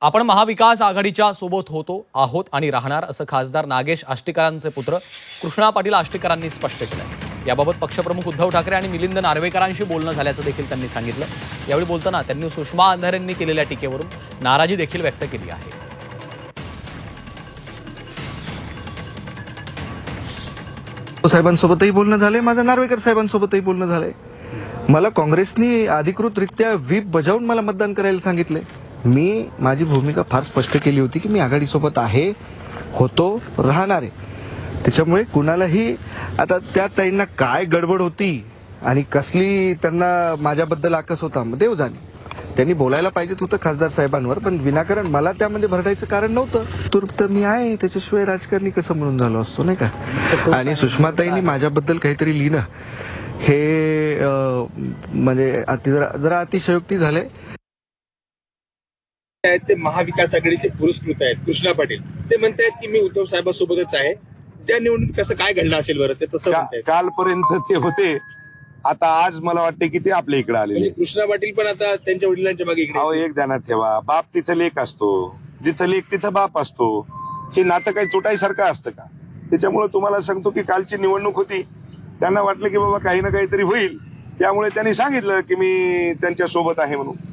आपण महाविकास आघाडीच्या सोबत आहोत आणि राहणार असं खासदार नागेश आष्टीकरांचे पुत्र कृष्णा पाटील आष्टीकरांनी स्पष्ट केलं। याबाबत पक्षप्रमुख उद्धव ठाकरे आणि मिलिंद नार्वेकरांशी बोलणं झाल्याचं देखील त्यांनी सांगितलं। यावेळी बोलताना त्यांनी सुषमा अंधारेंनी केलेल्या टीकेवरून नाराजी देखील व्यक्त केली आहे। साहेबांसोबतही बोलणं झालंय, माझं नार्वेकर साहेबांसोबतही बोलणं झालंय। मला काँग्रेसनी अधिकृतरित्या व्हीप बजावून मला मतदान करायला सांगितलंय। मी माझी भूमिका फार स्पष्ट केली होती की मी आघाडीसोबत आहे, होतो, राहणार आहे। त्याच्यामुळे कुणालाही आता त्या ताईंना काय गडबड होती आणि कसली त्यांना माझ्याबद्दल आकस होता देव जाणे। त्यांनी बोलायला पाहिजेत होतं खासदार साहेबांवर, पण विनाकारण मला त्यामध्ये भरडायचं कारण नव्हतं। तर मी आहे, त्याच्याशिवाय राजकारणी कसं म्हणून झालो असतो नाही का। आणि सुषमाताईंनी माझ्याबद्दल काहीतरी लिहिणं हे म्हणजे जरा अतिशयोक्ती झाले। ते महाविकास आघाडीचे पुरस्कृत आहेत कृष्णा पाटील, ते म्हणतायत की मी उद्धव साहेबांसोबतच आहे। त्या निवडणुकीत कसं काय घडलं असेल बरं, ते तसं म्हणतायत। कालपर्यंत ते होते, आता आज मला वाटते की ते आपल्या इकडे आलेले। म्हणजे कृष्णा पाटील पण आता त्यांच्या वडिलांच्या मागे इकडे अहो, आहेत। एक ध्यानात ठेवा, बाप तिथं लेख असतो, जिथं लेख तिथं बाप असतो। हे नातं काही तुटाईसारखं असतं का? त्याच्यामुळे तुम्हाला सांगतो की कालची निवडणूक होती, त्यांना वाटलं की बाबा काही ना काहीतरी होईल, त्यामुळे त्यांनी सांगितलं की मी त्यांच्या सोबत आहे म्हणून।